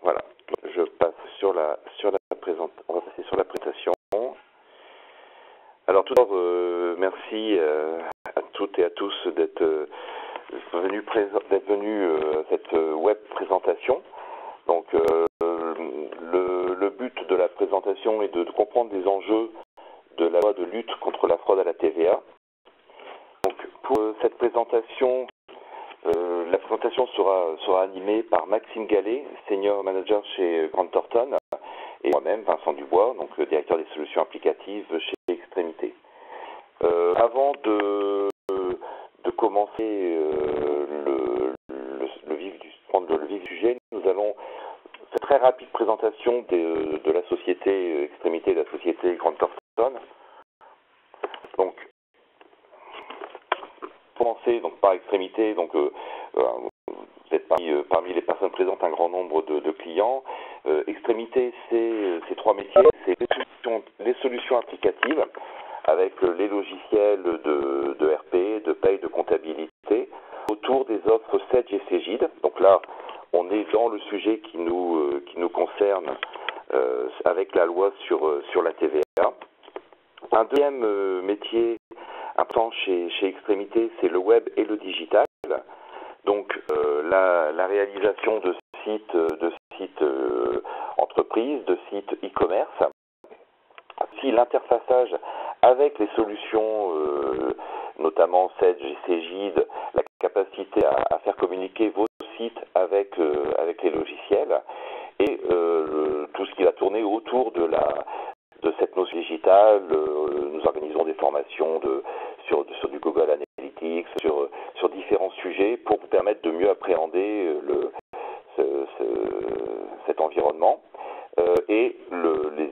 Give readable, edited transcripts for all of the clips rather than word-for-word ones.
Voilà, je passe sur la présentation. On va passer sur la présentation. Alors tout d'abord, merci à toutes et à tous d'être venus à cette web présentation. Donc le but de la présentation est de comprendre les enjeux de la loi de lutte contre la fraude à la TVA. Donc pour cette présentation, la présentation sera animée par Maxime Gallet, senior manager chez Grant Thornton, et moi-même, Vincent Dubois, donc le directeur des solutions applicatives chez Extrémité. Avant de commencer prendre le vif du sujet, nous allons faire une très rapide présentation de la société Extrémité, de la société Grant Thornton. Donc, commencer par Extrémité, donc vous êtes parmi les personnes présentes un grand nombre de clients. Extrémité, c'est trois métiers, c'est les solutions applicatives avec les logiciels de RP, de paye, de comptabilité autour des offres Sedge et Cegid. Donc là, on est dans le sujet qui nous concerne avec la loi sur la TVA. Un deuxième métier important chez Extrémité, c'est le web et le digital. Donc la réalisation de sites entreprises, de sites e-commerce, aussi l'interfaçage avec les solutions, notamment Sedge et Cegid, la capacité à faire communiquer vos sites avec les logiciels, et tout ce qui va tourner autour de cette notion digitale. Nous organisons des formations sur du Google Analytics, sur différents sujets pour vous permettre de mieux appréhender cet environnement. Et les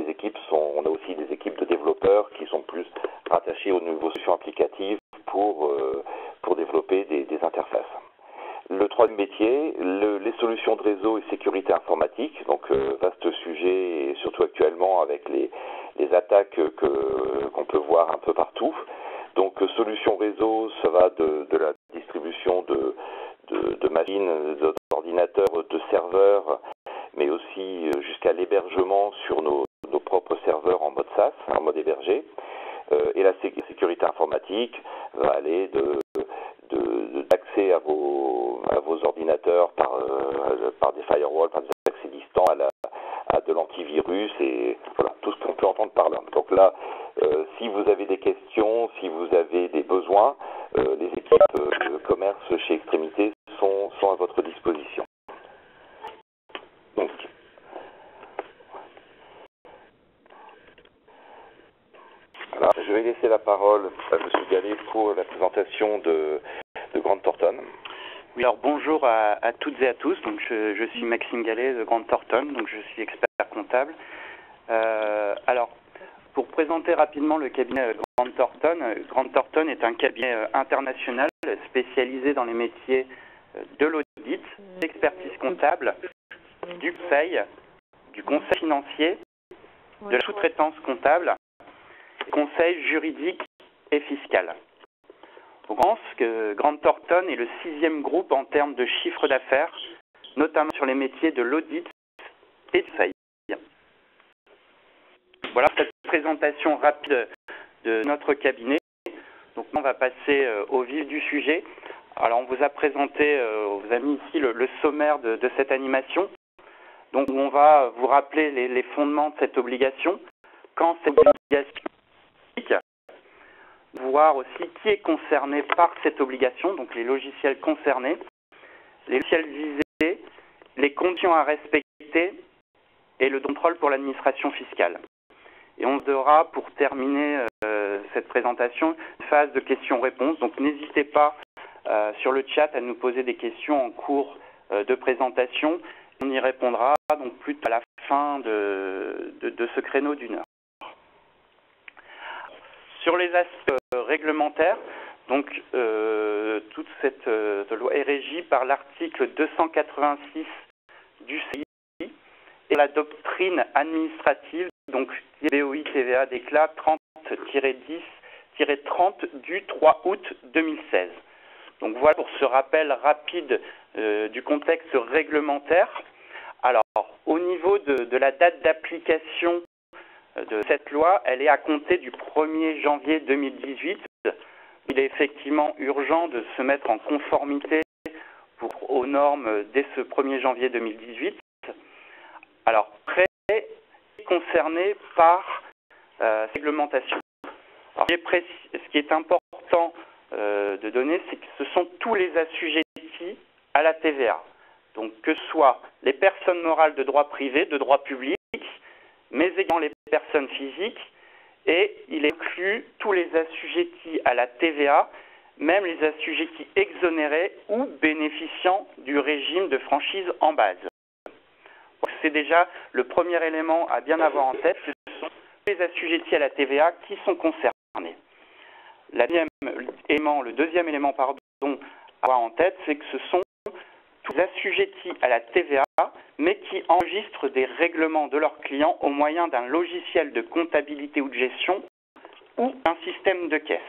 équipes on a aussi des équipes de développeurs qui sont plus rattachées aux nouveaux solutions applicatives pour développer des interfaces. Le troisième métier, les solutions de réseau et sécurité informatique, donc vaste sujet, et surtout actuellement avec les attaques qu'on peut voir un peu partout. Donc solutions réseau, ça va de la distribution de machines, d'ordinateurs, de serveurs, mais aussi jusqu'à l'hébergement sur nos propres serveurs en mode SaaS, en mode hébergé. Et la sécurité informatique va aller d'accès à vos ordinateurs par des firewalls, par des accès distants, à de l'antivirus, et voilà, tout ce qu'on peut entendre par là. Donc là, si vous avez des questions, si vous avez des besoins, les équipes de commerce chez Extrémité sont à votre disposition. Donc, voilà, je vais laisser la parole à M. Gallet pour la présentation de Grant Thornton. Oui, alors bonjour à toutes et à tous. Donc je suis Maxime Gallet de Grant Thornton, donc je suis expert comptable. Alors, pour présenter rapidement le cabinet Grant Thornton est un cabinet international spécialisé dans les métiers de l'audit, de l'expertise comptable, du conseil financier, de la sous-traitance comptable, conseil juridique et fiscal. Donc, on pense que Grant Thornton est le 6e groupe en termes de chiffre d'affaires, notamment sur les métiers de l'audit et du conseil. Voilà cette présentation rapide de notre cabinet. Donc, on va passer au vif du sujet. Alors, on vous a présenté, on vous a mis ici le sommaire de cette animation. Donc, on va vous rappeler les fondements de cette obligation, quand cette obligation s'applique, voir aussi qui est concerné par cette obligation, donc les logiciels concernés, les logiciels visés, les conditions à respecter et le contrôle pour l'administration fiscale. Et on aura, pour terminer cette présentation, une phase de questions-réponses. Donc n'hésitez pas sur le chat à nous poser des questions en cours de présentation. On y répondra donc plus à la fin de ce créneau d'1 heure. Sur les aspects réglementaires, donc toute cette loi est régie par l'article 286 du CI et la doctrine administrative, donc BOI TVA déclat 30-10-30 du 3 août 2016. Donc voilà pour ce rappel rapide du contexte réglementaire. Alors, au niveau de la date d'application de cette loi, elle est à compter du 1er janvier 2018. Il est effectivement urgent de se mettre en conformité aux normes dès ce 1er janvier 2018. Alors, très concerné par réglementation. Alors, ce qui est important de donner, c'est que ce sont tous les assujettis à la TVA. Donc, que ce soit les personnes morales de droit privé, de droit public, mais également les personnes physiques, et il inclut tous les assujettis à la TVA, même les assujettis exonérés ou bénéficiant du régime de franchise en base. C'est déjà le premier élément à bien avoir en tête, ce sont les assujettis à la TVA qui sont concernés. Le deuxième élément à avoir en tête, c'est que ce sont tous les assujettis à la TVA, mais qui enregistrent des règlements de leurs clients au moyen d'un logiciel de comptabilité ou de gestion ou un système de caisse.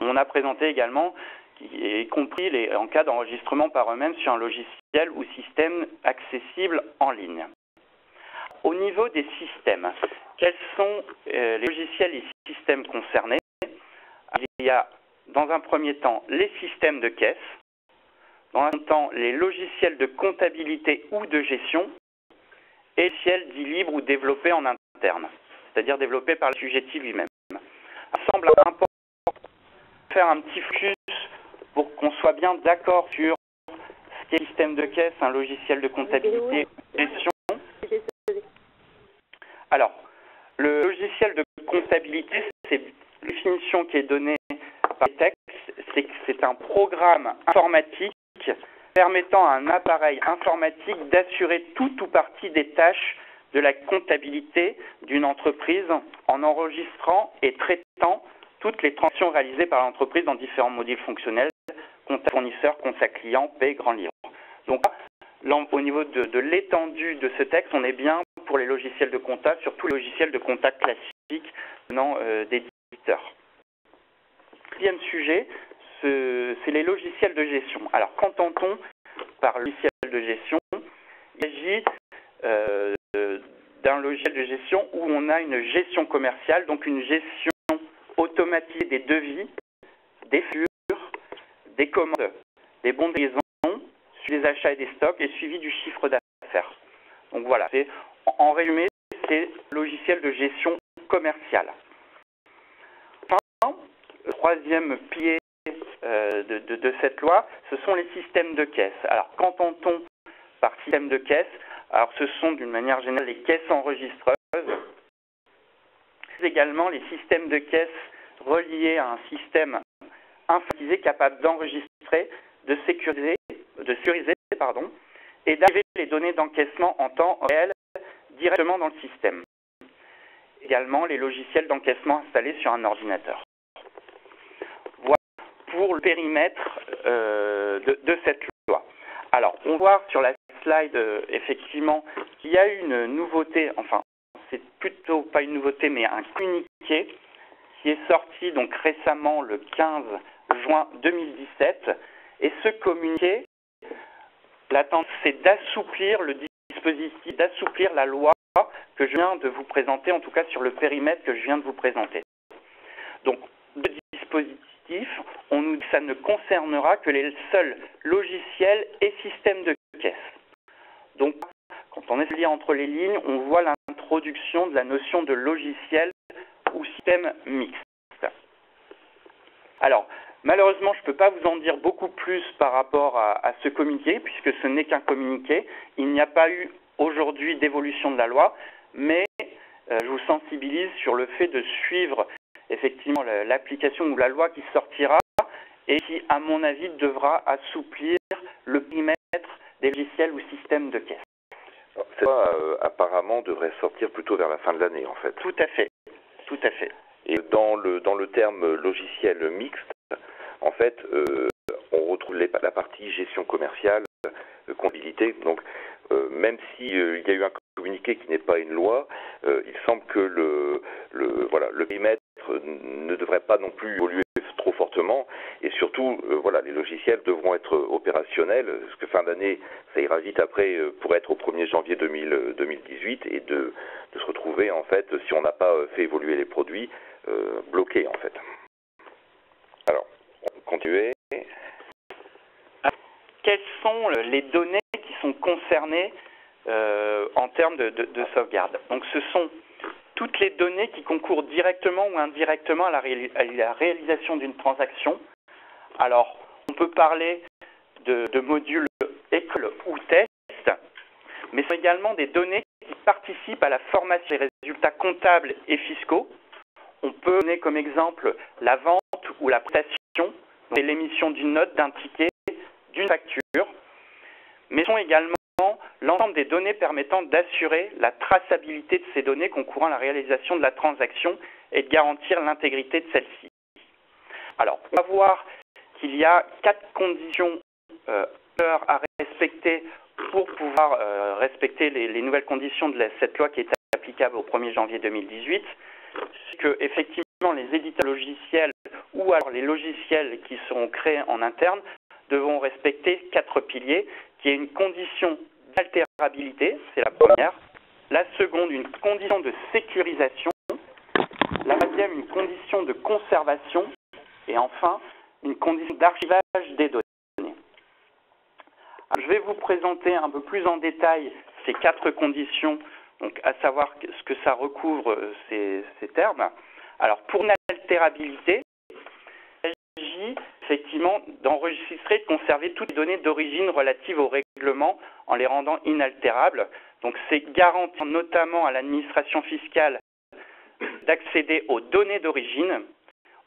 On a présenté également, y compris en cas d'enregistrement par eux-mêmes sur un logiciel ou système accessible en ligne. Au niveau des systèmes, quels sont les logiciels et systèmes concernés? Il y a dans un premier temps les systèmes de caisse, dans un second temps les logiciels de comptabilité ou de gestion, et les logiciels dits libres ou développés en interne, c'est-à-dire développés par l'assujetti lui-même. Il semble important de faire un petit focus pour qu'on soit bien d'accord sur ce qu'est un système de caisse, un logiciel de comptabilité ou de gestion. Alors, le logiciel de comptabilité, c'est la définition qui est donnée par les textes, c'est que c'est un programme informatique permettant à un appareil informatique d'assurer tout ou partie des tâches de la comptabilité d'une entreprise en enregistrant et traitant toutes les transactions réalisées par l'entreprise dans différents modules fonctionnels, compte fournisseur, compte client, paie, grand livre. Donc là, au niveau de l'étendue de ce texte, on est bien pour les logiciels de compta, surtout les logiciels de compta classiques venant des éditeurs. Deuxième sujet, c'est les logiciels de gestion. Alors, qu'entend-on par logiciel de gestion? Il s'agit d'un logiciel de gestion où on a une gestion commerciale, donc une gestion automatisée des devis, des factures, des commandes, des bons de liaison, suivi des achats et des stocks et suivi du chiffre d'affaires. Donc voilà, en résumé, c'est logiciel de gestion commerciale. Enfin, le troisième pilier de cette loi, ce sont les systèmes de caisse. Alors, qu'entend-on par système de caisse? Alors, ce sont d'une manière générale les caisses enregistreuses, mais également les systèmes de caisse reliés à un système informatisé capable d'enregistrer, de sécuriser, et d'arriver les données d'encaissement en temps réel directement dans le système. Également les logiciels d'encaissement installés sur un ordinateur. Voilà pour le périmètre de cette loi. Alors, on voit sur la slide effectivement qu'il y a une nouveauté, enfin, c'est plutôt pas une nouveauté, mais un communiqué qui est sorti donc récemment le 15 juin 2017. Et ce communiqué, la tendance, c'est d'assouplir le dispositif, d'assouplir la loi que je viens de vous présenter, en tout cas sur le périmètre que je viens de vous présenter. Donc, le dispositif, on nous dit que ça ne concernera que les seuls logiciels et systèmes de caisse. Donc, quand on essaie de lire entre les lignes, on voit l'introduction de la notion de logiciel ou système mixte. Alors, malheureusement, je ne peux pas vous en dire beaucoup plus par rapport à ce communiqué, puisque ce n'est qu'un communiqué. Il n'y a pas eu aujourd'hui d'évolution de la loi, mais je vous sensibilise sur le fait de suivre effectivement l'application ou la loi qui sortira et qui, à mon avis, devra assouplir le périmètre des logiciels ou systèmes de caisse. Cette loi, apparemment, devrait sortir plutôt vers la fin de l'année, en fait. Tout à fait, tout à fait. Et dans le terme logiciel mixte, en fait, on retrouve la partie gestion commerciale, comptabilité. Donc, même s'il y a eu un communiqué qui n'est pas une loi, il semble que le périmètre ne devrait pas non plus évoluer trop fortement, et surtout, voilà, les logiciels devront être opérationnels, parce que fin d'année, ça ira vite après pour être au 1er janvier 2018, et de se retrouver, en fait, si on n'a pas fait évoluer les produits, bloqués, en fait. Alors, on continue. Quelles sont les données qui sont concernées en termes de sauvegarde? Donc, ce sont toutes les données qui concourent directement ou indirectement à la réalisation d'une transaction. Alors, on peut parler de modules école ou test, mais ce sont également des données qui participent à la formation des résultats comptables et fiscaux. On peut donner comme exemple la vente ou la prestation, c'est l'émission d'une note, d'un ticket, d'une facture, mais ce sont également l'ensemble des données permettant d'assurer la traçabilité de ces données concourant à la réalisation de la transaction et de garantir l'intégrité de celle-ci. Alors, on va voir qu'il y a 4 conditions à respecter pour pouvoir respecter les nouvelles conditions de cette loi qui est applicable au 1er janvier 2018. C'est que, effectivement, les éditeurs logiciels ou alors les logiciels qui seront créés en interne devront respecter 4 piliers, qui est une condition d'altérabilité, c'est la première. La seconde, une condition de sécurisation. La troisième, une condition de conservation. Et enfin, une condition d'archivage des données. Alors, je vais vous présenter un peu plus en détail ces 4 conditions, donc à savoir ce que ça recouvre ces termes. Alors, pour une altérabilité, il s'agit effectivement d'enregistrer et de conserver toutes les données d'origine relatives au règlement en les rendant inaltérables. Donc, c'est garantir notamment à l'administration fiscale d'accéder aux données d'origine,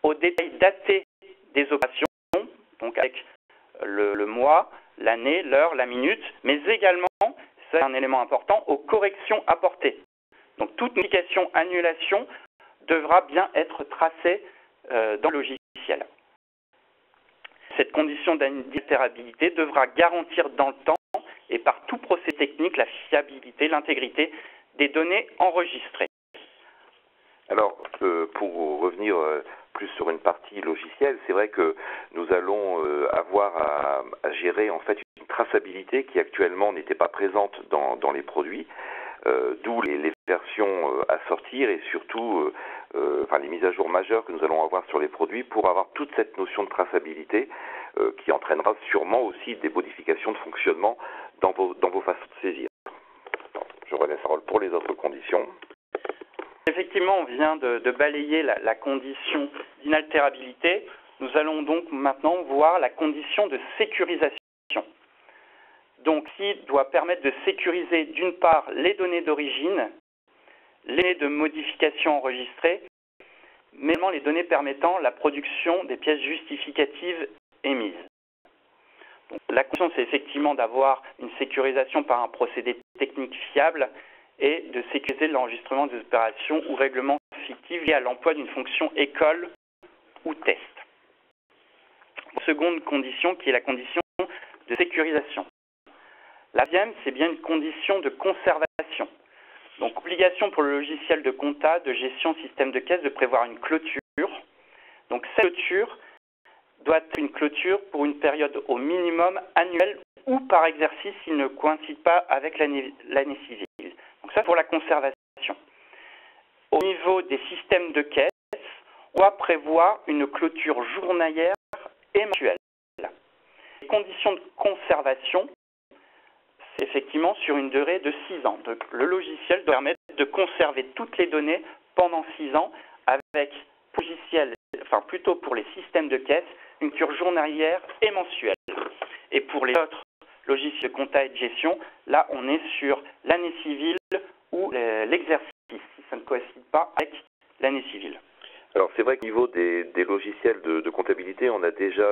aux détails datés des opérations, donc avec le mois, l'année, l'heure, la minute, mais également, c'est un élément important, aux corrections apportées. Donc toute notification annulation devra bien être tracée dans le logiciel. Cette condition d'altérabilité devra garantir dans le temps et par tout procédé technique la fiabilité, l'intégrité des données enregistrées. Alors, pour revenir plus sur une partie logicielle, c'est vrai que nous allons avoir à gérer en fait une traçabilité qui actuellement n'était pas présente dans les produits, d'où les versions à sortir et surtout les mises à jour majeures que nous allons avoir sur les produits pour avoir toute cette notion de traçabilité qui entraînera sûrement aussi des modifications de fonctionnement dans vos façons de saisir. Je relaisse la parole pour les autres conditions. Effectivement, on vient de balayer la condition d'inaltérabilité. Nous allons donc maintenant voir la condition de sécurisation. Donc, qui doit permettre de sécuriser d'une part les données d'origine, les données de modification enregistrées, mais également les données permettant la production des pièces justificatives émises. Donc, la condition, c'est effectivement d'avoir une sécurisation par un procédé technique fiable et de sécuriser l'enregistrement des opérations ou règlements fictifs liés à l'emploi d'une fonction école ou test. Seconde condition qui est la condition de sécurisation. La deuxième, c'est bien une condition de conservation. Donc, obligation pour le logiciel de compta, de gestion, système de caisse de prévoir une clôture. Donc, cette clôture doit être une clôture pour une période au minimum annuelle ou par exercice s'il ne coïncide pas avec l'année civile. Donc ça, pour la conservation. Au niveau des systèmes de caisse, on va prévoir une clôture journalière et mensuelle. Les conditions de conservation, c'est effectivement sur une durée de 6 ans. Donc, le logiciel doit permettre de conserver toutes les données pendant 6 ans avec logiciel, plutôt pour les systèmes de caisse, une clôture journalière et mensuelle. Et pour les autres logiciels de compta et de gestion, là, on est sur l'année civile ou l'exercice, si ça ne coïncide pas avec l'année civile. Alors c'est vrai qu'au niveau des logiciels de comptabilité, on a déjà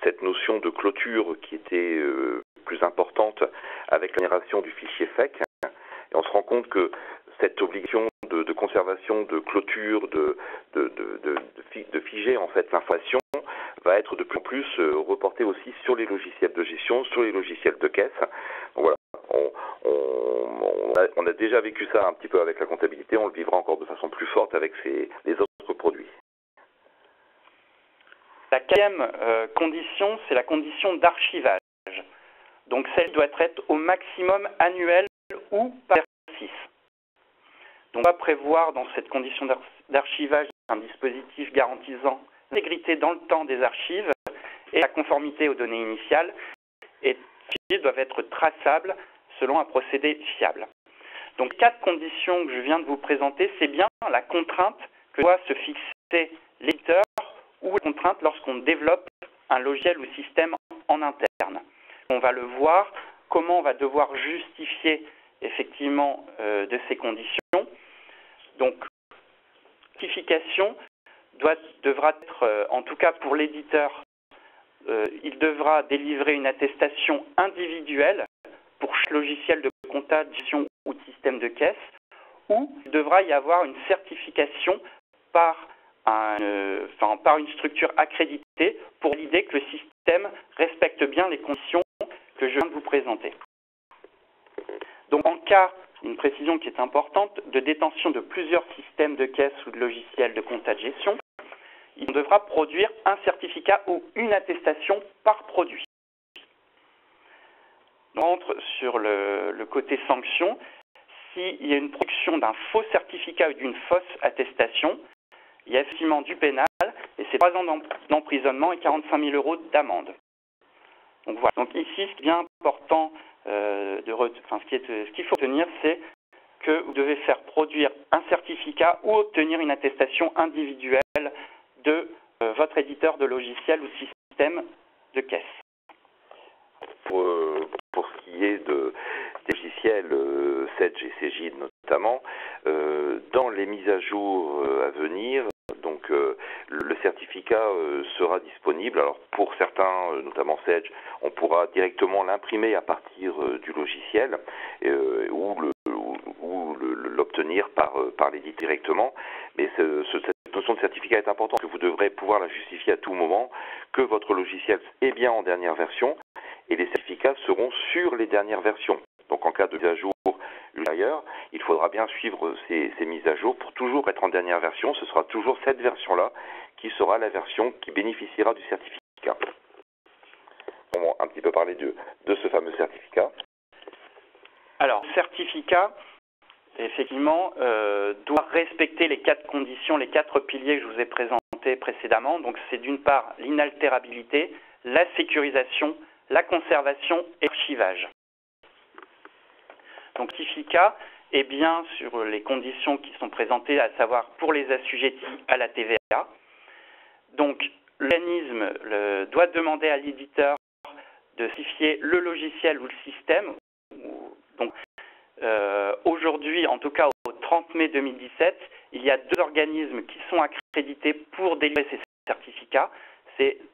cette notion de clôture qui était plus importante avec la génération du fichier FEC. Et on se rend compte que cette obligation de conservation, de clôture, de figer en fait l'information va être de plus en plus reportée aussi sur les logiciels de gestion, sur les logiciels de caisse. Donc voilà, on a déjà vécu ça un petit peu avec la comptabilité, on le vivra encore de façon plus forte avec les autres produits. La quatrième condition, c'est la condition d'archivage. Donc celle doit être au maximum annuelle ou par exercice. Donc on va prévoir dans cette condition d'archivage un dispositif garantissant l'intégrité dans le temps des archives et la conformité aux données initiales, et les doivent être traçables selon un procédé fiable. Donc, 4 conditions que je viens de vous présenter, c'est bien la contrainte que doit se fixer l'éditeur ou la contrainte lorsqu'on développe un logiciel ou système en interne. On va le voir, comment on va devoir justifier effectivement de ces conditions. Donc, la justification devra être, en tout cas pour l'éditeur, il devra délivrer une attestation individuelle pour chaque logiciel de compta, de gestion ou de système de caisse, ou il devra y avoir une certification par une structure accréditée pour valider que le système respecte bien les conditions que je viens de vous présenter. Donc en cas, une précision qui est importante, de détention de plusieurs systèmes de caisse ou de logiciels de compta de gestion, il devra produire un certificat ou une attestation par produit. On rentre sur le côté sanction. S'il y a une production d'un faux certificat ou d'une fausse attestation, il y a effectivement du pénal et c'est 3 ans d'emprisonnement et 45 000 € d'amende. Donc voilà. Donc ici, ce qui est bien important, ce qu'il faut retenir, c'est que vous devez faire produire un certificat ou obtenir une attestation individuelle de votre éditeur de logiciel ou système de caisse. Pour ce qui est des logiciels Sedge et Cegid notamment, dans les mises à jour à venir, donc le certificat sera disponible. Alors pour certains, notamment Sedge, on pourra directement l'imprimer à partir du logiciel ou l'obtenir par l'édite directement. Mais cette notion de certificat est importante, que vous devrez pouvoir la justifier à tout moment, que votre logiciel est bien en dernière version, et les certificats seront sur les dernières versions. Donc en cas de mise à jour ultérieure, il faudra bien suivre ces mises à jour pour toujours être en dernière version. Ce sera toujours cette version-là qui sera la version qui bénéficiera du certificat. On va un petit peu parler de ce fameux certificat. Alors, le certificat, effectivement, doit respecter les 4 conditions, les 4 piliers que je vous ai présentés précédemment. Donc c'est d'une part l'inaltérabilité, la sécurisation, la conservation et l'archivage. Donc le certificat est bien sur les conditions qui sont présentées, à savoir pour les assujettis à la TVA. Donc l'organisme doit demander à l'éditeur de certifier le logiciel ou le système. Donc aujourd'hui, en tout cas au 30 mai 2017, il y a 2 organismes qui sont accrédités pour délivrer ces certificats.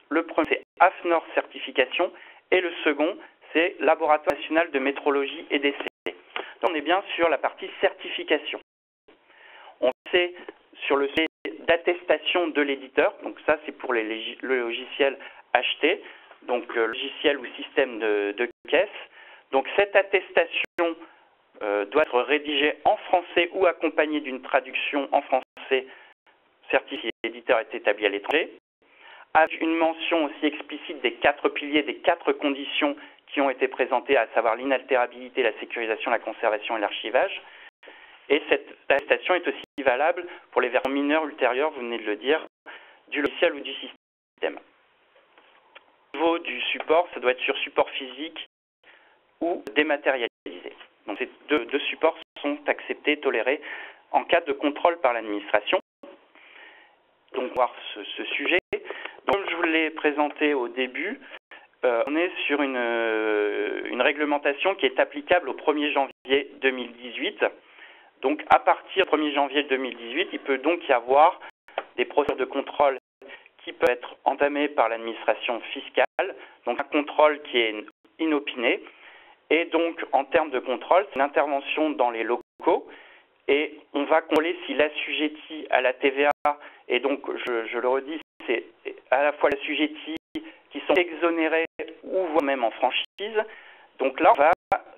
Le premier, c'est AFNOR Certification, et le second, c'est Laboratoire National de Métrologie et d'Essai. Donc on est bien sur la partie certification. On sait sur le sujet d'attestation de l'éditeur, donc ça c'est pour le logiciel acheté, donc logiciel ou système de caisse. Donc cette attestation doit être rédigée en français ou accompagnée d'une traduction en français certifié l'éditeur est établi à l'étranger, avec une mention aussi explicite des 4 piliers, des 4 conditions qui ont été présentées, à savoir l'inaltérabilité, la sécurisation, la conservation et l'archivage. Et cette attestation est aussi valable pour les versions mineures ultérieures, vous venez de le dire, du logiciel ou du système. Au niveau du support, ça doit être sur support physique ou dématérialisé. Donc ces deux supports sont acceptés, tolérés en cas de contrôle par l'administration. Donc voir ce sujet. Donc, comme je vous l'ai présenté au début, on est sur une réglementation qui est applicable au 1er janvier 2018. Donc à partir du 1er janvier 2018, il peut donc y avoir des procédures de contrôle qui peuvent être entamées par l'administration fiscale. Donc un contrôle qui est inopiné. Et donc en termes de contrôle, c'est une intervention dans les locaux. Et on va contrôler si l'assujetti à la TVA, et donc je le redis, c'est à la fois l'assujetti qui sont exonérés ou voire même en franchise. Donc là, on va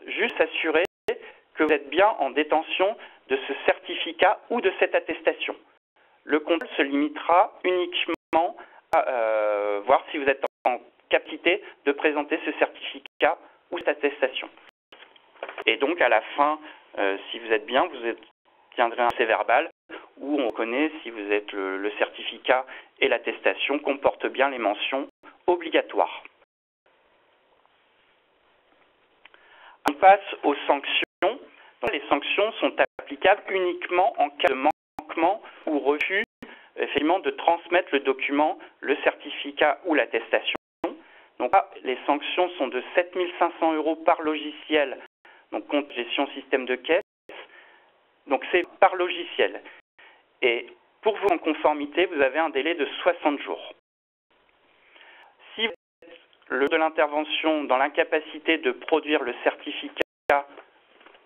juste s'assurer que vous êtes bien en détention de ce certificat ou de cette attestation. Le contrôle se limitera uniquement à voir si vous êtes en capacité de présenter ce certificat ou cette attestation. Et donc, à la fin, si vous êtes bien, vous obtiendrez un procès-verbal où on reconnaît si vous êtes le certificat et l'attestation comportent bien les mentions obligatoires. On passe aux sanctions. Donc, les sanctions sont applicables uniquement en cas de manquement ou refus effectivement de transmettre le document, le certificat ou l'attestation. Donc là, les sanctions sont de 7 500 € par logiciel, donc compte gestion système de caisse. Donc c'est par logiciel. Et pour vous en conformité, vous avez un délai de 60 jours. Si vous êtes le de l'intervention dans l'incapacité de produire le certificat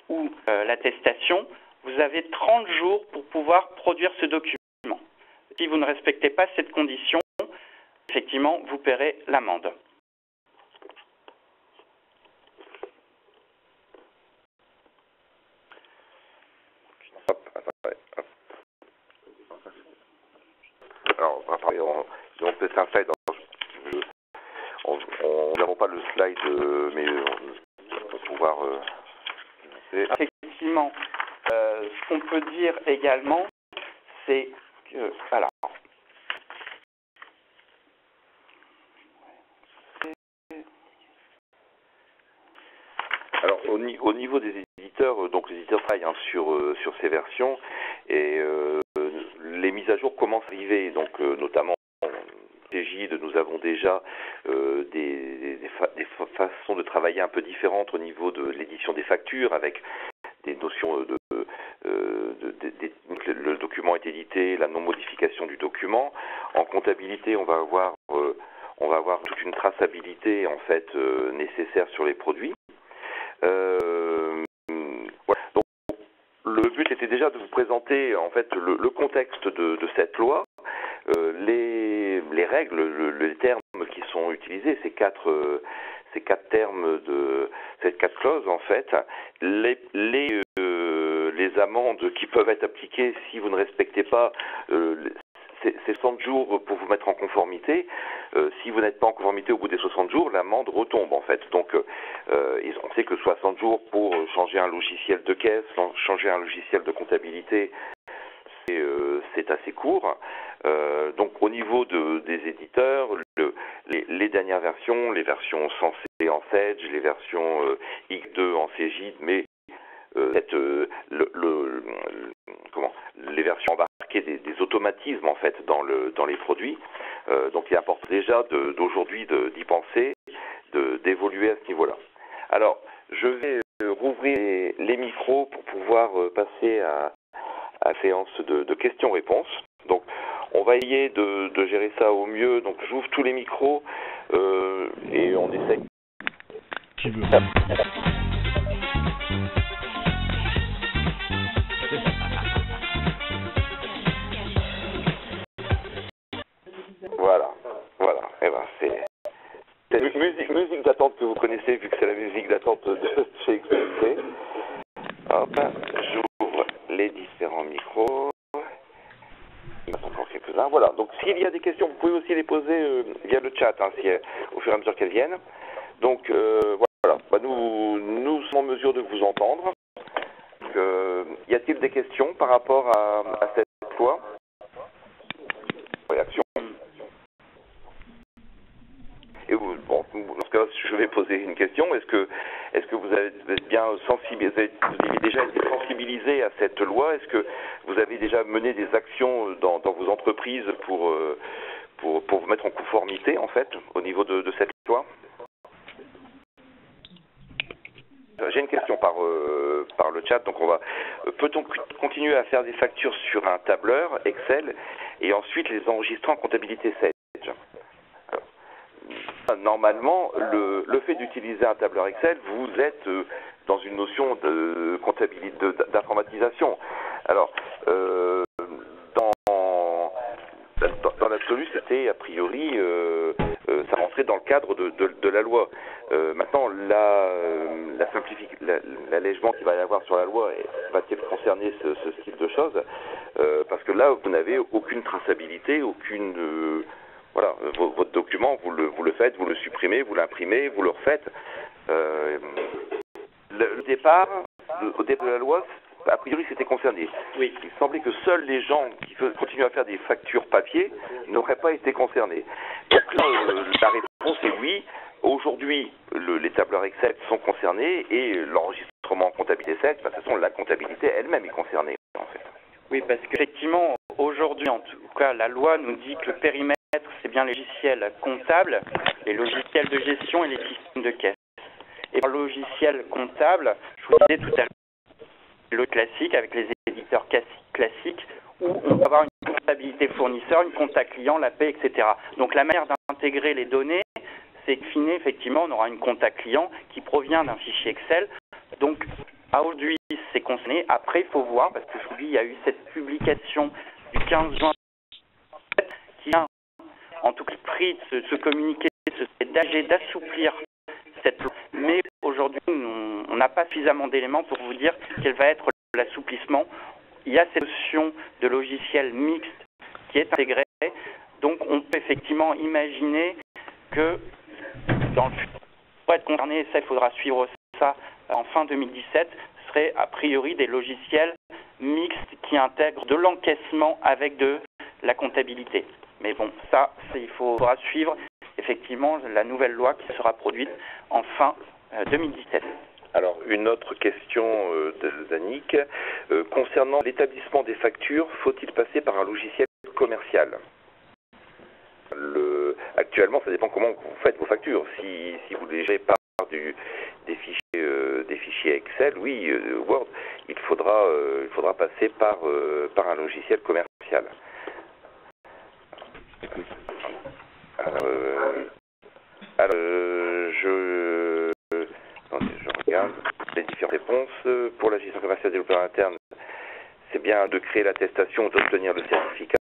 ou l'attestation, vous avez 30 jours pour pouvoir produire ce document. Si vous ne respectez pas cette condition, effectivement, vous paierez l'amende. Alors, on peut faire un slide. Nous n'avons pas le slide, mais on va pouvoir... Effectivement, ce qu'on peut dire également, c'est que... Alors, au niveau des éditeurs, donc les éditeurs travaillent sur ces versions et les mises à jour commencent à arriver, donc notamment Égide, nous avons déjà des façons de travailler un peu différentes au niveau de l'édition des factures, avec des notions le document est édité, la non-modification du document. En comptabilité, on va avoir toute une traçabilité en fait nécessaire sur les produits. Voilà. Donc, le but était déjà de vous présenter en fait le contexte de cette loi, les règles, les termes qui sont utilisés, ces quatre termes ces quatre clauses en fait, les amendes qui peuvent être appliquées si vous ne respectez pas ces 60 jours pour vous mettre en conformité. Si vous n'êtes pas en conformité au bout des 60 jours, l'amende retombe en fait. Donc on sait que 60 jours pour changer un logiciel de caisse, changer un logiciel de comptabilité, c'est assez court. Donc au niveau des éditeurs, les dernières versions, les versions censées en Sage, les versions X2 en Cégide, mais les versions embarquées des automatismes en fait dans les produits. Donc il importe déjà d'aujourd'hui d'y penser, d'évoluer à ce niveau-là. Alors je vais rouvrir les micros pour pouvoir passer à la séance de questions-réponses. Donc on va essayer de gérer ça au mieux. Donc j'ouvre tous les micros et on essaye. Qui veut. Voilà. Et ben c'est musique d'attente que vous connaissez vu que c'est la musique d'attente de chez XPC. Hop, j'ouvre les différents micros. Il y en a encore quelques-uns. Voilà. Donc s'il y a des questions, vous pouvez aussi les poser via le chat, au fur et à mesure qu'elles viennent. Donc voilà. Nous sommes en mesure de vous entendre. Y a-t-il des questions par rapport à cette loi? Réaction. Et dans ce cas, je vais poser une question. Est-ce que vous êtes bien sensibilisé, vous avez déjà été sensibilisé à cette loi? Est-ce que vous avez déjà mené des actions dans vos entreprises pour vous mettre en conformité, en fait, au niveau de cette loi? J'ai une question par le chat. Donc peut-on continuer à faire des factures sur un tableur Excel et ensuite les enregistrer en comptabilité Sage? Normalement, le fait d'utiliser un tableur Excel, vous êtes dans une notion de comptabilité, d'informatisation. Alors, dans l'absolu, c'était a priori, ça rentrait dans le cadre de la loi. Maintenant, l'allègement qu'il va y avoir sur la loi va-t-il concerner ce style de choses? Parce que là, vous n'avez aucune traçabilité, aucune Voilà, votre document, vous le faites, vous le supprimez, vous l'imprimez, vous le refaites. Au départ de la loi, a priori, c'était concerné. Oui. Il semblait que seuls les gens qui continuent à faire des factures papier n'auraient pas été concernés. Donc là, la réponse est oui. Aujourd'hui, les tableurs Excel sont concernés et l'enregistrement en comptabilité Excel, de toute façon, la comptabilité elle-même est concernée, en fait. Oui, parce qu'effectivement, aujourd'hui, en tout cas, la loi nous dit que le périmètre, c'est bien les logiciels comptables, les logiciels de gestion et les systèmes de caisse. Et par logiciel comptable, je vous disais tout à l'heure, le classique avec les éditeurs classiques où on peut avoir une comptabilité fournisseur, une compta client, la paie, etc. Donc la manière d'intégrer les données, c'est que fine, effectivement, on aura une compta client qui provient d'un fichier Excel. Donc aujourd'hui, c'est concerné. Après, il faut voir, parce que je vous dis, il y a eu cette publication du 15 juin qui a, en tout cas, pris de ce communiqué, d'assouplir cette loi. Mais aujourd'hui, on n'a pas suffisamment d'éléments pour vous dire quel va être l'assouplissement. Il y a cette notion de logiciel mixte qui est intégrée. Donc, on peut effectivement imaginer que dans le futur, pour être concerné, ça, il faudra suivre ça en fin 2017, serait a priori des logiciels mixtes qui intègrent de l'encaissement avec de la comptabilité. Mais bon, ça, il faudra suivre effectivement la nouvelle loi qui sera produite en fin 2017. Alors, une autre question d'Annick. Concernant l'établissement des factures, faut-il passer par un logiciel commercial? Actuellement, ça dépend comment vous faites vos factures. Si vous les gérez par des fichiers Excel, oui, Word, il faudra passer par un logiciel commercial. Je regarde les différentes réponses. Pour la gestion commerciale développeur interne, c'est bien de créer l'attestation ou d'obtenir le certificat.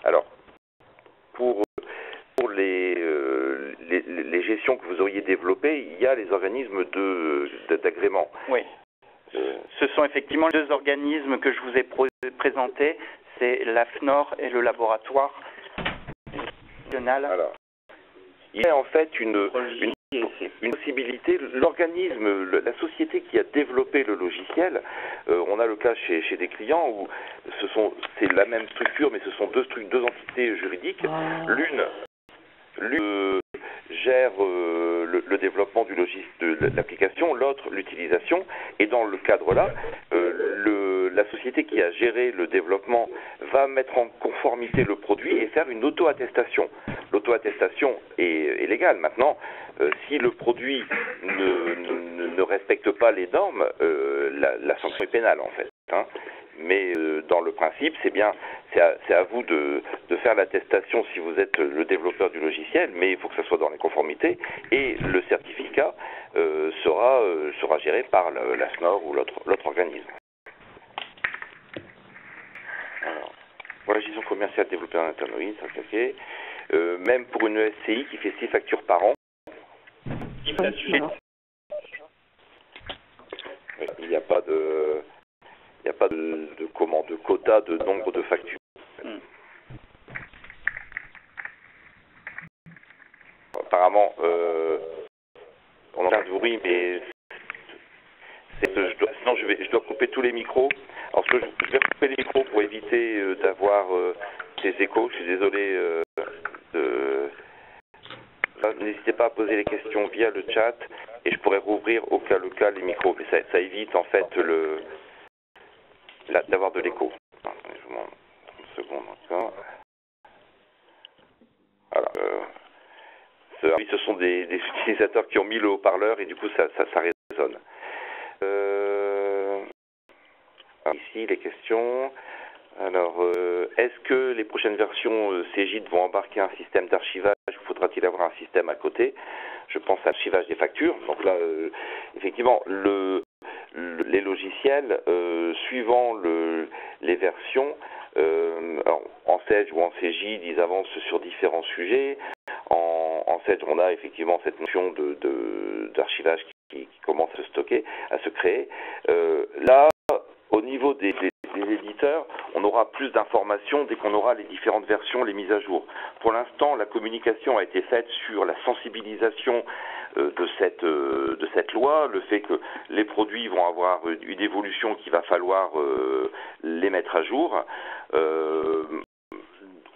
Alors, pour les gestions que vous auriez développées, il y a les organismes d'agrément. Oui. Ce sont effectivement les deux organismes que je vous ai présentés, c'est l'AFNOR et le laboratoire national. Alors, il y a en fait une possibilité. L'organisme, la société qui a développé le logiciel, on a le cas chez des clients où c'est la même structure, mais ce sont deux entités juridiques. L'une gère le développement du logiciel, de l'application, l'autre l'utilisation. Et dans le cadre-là, la société qui a géré le développement va mettre en conformité le produit et faire une auto-attestation. L'auto-attestation est légale. Maintenant, si le produit ne respecte pas les normes, la sanction est pénale en fait. Hein. Mais dans le principe, c'est à vous de faire l'attestation si vous êtes le développeur du logiciel, mais il faut que ça soit dans les conformités et le certificat sera géré par la SNOR ou l'autre organisme. Alors, pour la gestion commerciale développeur interne, oui, ça c'est ok. Même pour une SCI qui fait 6 factures par an, il n'y a pas de quota de nombre de factures. Apparemment, on entend du bruit, mais sinon je dois couper tous les micros. Alors je vais couper les micros pour éviter d'avoir des échos. Je suis désolé. N'hésitez pas à poser les questions via le chat et je pourrais rouvrir au cas le cas les micros. Mais ça évite en fait d'avoir de l'écho. Je vous montre 30 secondes encore. Voilà. Oui, ce sont des utilisateurs qui ont mis le haut-parleur et du coup ça résonne. Ici les questions. Alors, est-ce que les prochaines versions Cegid vont embarquer un système d'archivage ou faudra-t-il avoir un système à côté? Je pense à l'archivage des factures. Donc là, effectivement, les logiciels, suivant les versions, en Sage ou en Cegid, ils avancent sur différents sujets. En Sage, on a effectivement cette notion d'archivage qui commence à se stocker, à se créer. Là, au niveau des éditeurs, on aura plus d'informations dès qu'on aura les différentes versions, les mises à jour. Pour l'instant, la communication a été faite sur la sensibilisation de cette loi, le fait que les produits vont avoir une évolution qu'il va falloir les mettre à jour.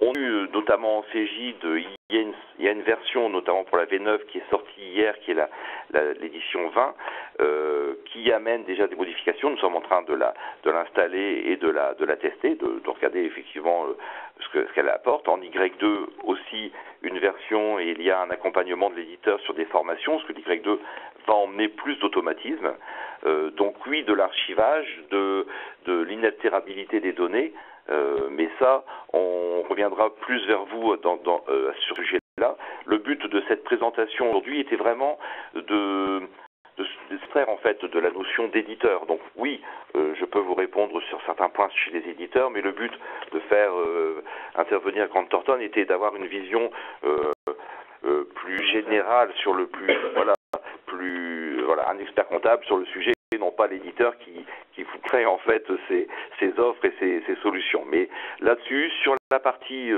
On a eu notamment en Cégide, il y a une version notamment pour la V9 qui est sortie hier, qui est l'édition 20, qui amène déjà des modifications. Nous sommes en train de l'installer et de la tester, de regarder effectivement ce qu'elle apporte. En Y2 aussi une version, et il y a un accompagnement de l'éditeur sur des formations, parce que l'Y2 va emmener plus d'automatisme. Donc oui, de l'archivage, de l'inaltérabilité des données. Mais ça, on reviendra plus vers vous sur ce sujet-là. Le but de cette présentation aujourd'hui était vraiment de s'extraire en fait de la notion d'éditeur. Donc oui, je peux vous répondre sur certains points chez les éditeurs, mais le but de faire intervenir Grant Thornton était d'avoir une vision plus générale sur le un expert comptable sur le sujet, et non pas l'éditeur qui vous crée en fait ses offres et ses solutions. Mais là-dessus, sur la partie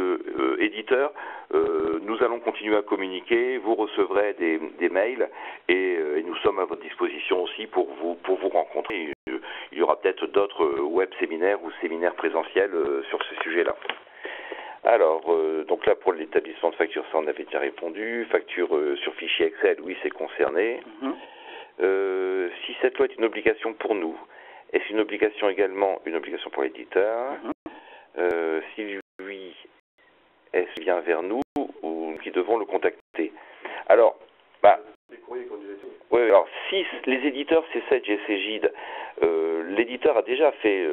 éditeur, nous allons continuer à communiquer, vous recevrez des mails et nous sommes à votre disposition aussi pour vous rencontrer. Il y aura peut-être d'autres web séminaires ou séminaires présentiels sur ce sujet-là. Alors, donc là pour l'établissement de facture, ça on avait déjà répondu. Facture sur fichier Excel, oui, c'est concerné. Si cette loi est une obligation pour nous, est-ce une obligation également une obligation pour l'éditeur? Si oui, est-ce bien vers nous ou qui devons le contacter? Alors, oui, alors si les éditeurs c'est Sedge et Cégide, l'éditeur a déjà fait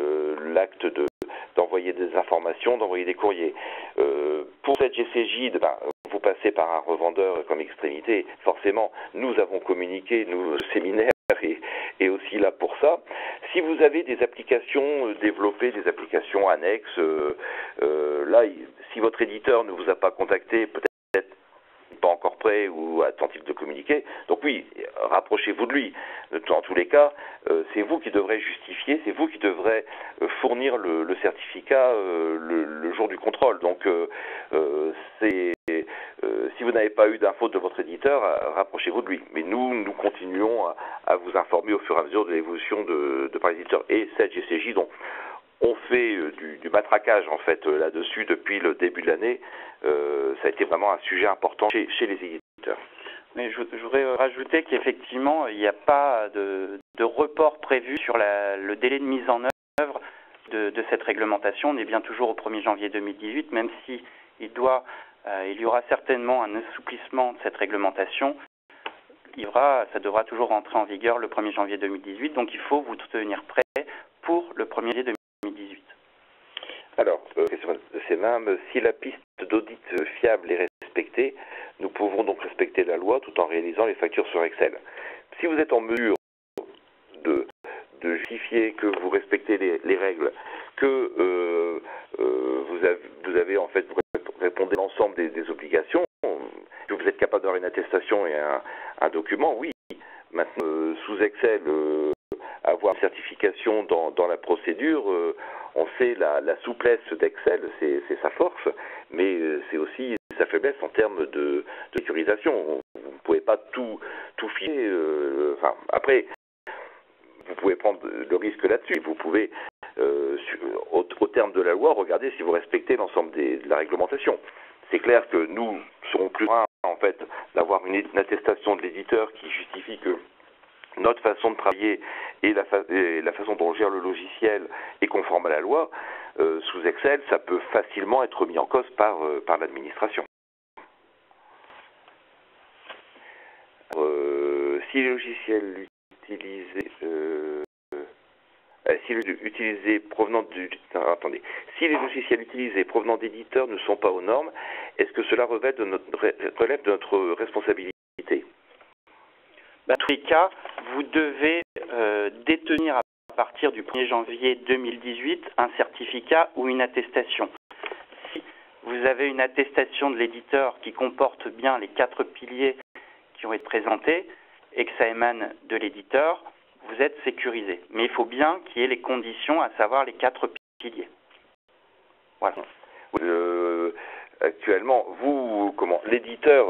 l'acte d'envoyer des informations, d'envoyer des courriers. Pour Sedge et Cégide, vous passez par un revendeur comme extrémité. Forcément, nous avons communiqué, nous, séminaires, et aussi là pour ça. Si vous avez des applications développées, des applications annexes, là, si votre éditeur ne vous a pas contacté, peut-être pas encore prêt ou attentif de communiquer. Donc oui, rapprochez-vous de lui. Dans tous les cas, c'est vous qui devrez justifier, c'est vous qui devrez fournir le certificat le jour du contrôle. Donc si vous n'avez pas eu d'infos de votre éditeur, rapprochez-vous de lui. Mais nous continuons à vous informer au fur et à mesure de l'évolution de par l'éditeur. Et Sedge et Cégide, donc on fait du matraquage en fait là-dessus depuis le début de l'année. Ça a été vraiment un sujet important chez les éditeurs. Mais je voudrais rajouter qu'effectivement, il n'y a pas de report prévu sur le délai de mise en œuvre de cette réglementation. On est bien toujours au 1er janvier 2018, même si il y aura certainement un assouplissement de cette réglementation. Ça devra toujours rentrer en vigueur le 1er janvier 2018, donc il faut vous tenir prêt pour le 1er janvier 2018. Alors, c'est même si la piste d'audit fiable est respectée, nous pouvons donc respecter la loi tout en réalisant les factures sur Excel. Si vous êtes en mesure de justifier que vous respectez les règles, que vous avez en fait, vous répondez à l'ensemble des obligations, que vous êtes capable d'avoir une attestation et un document, oui. Maintenant, sous Excel, avoir une certification dans la procédure, on sait la souplesse d'Excel, c'est sa force, mais c'est aussi sa faiblesse en termes de sécurisation. Vous ne pouvez pas tout filer. Après, vous pouvez prendre le risque là-dessus. Vous pouvez, au terme de la loi, regarder si vous respectez l'ensemble de la réglementation. C'est clair que nous serons plus en fait d'avoir une attestation de l'éditeur qui justifie que notre façon de travailler et la façon dont on gère le logiciel est conforme à la loi. Sous Excel, ça peut facilement être mis en cause par l'administration. Si les logiciels utilisés provenant d'éditeurs ne sont pas aux normes, est-ce que cela relève de notre responsabilité? Dans tous les cas, vous devez détenir à partir du 1er janvier 2018 un certificat ou une attestation. Si vous avez une attestation de l'éditeur qui comporte bien les 4 piliers qui ont été présentés et que ça émane de l'éditeur, vous êtes sécurisé. Mais il faut bien qu'il y ait les conditions, à savoir les 4 piliers. Voilà. Actuellement, l'éditeur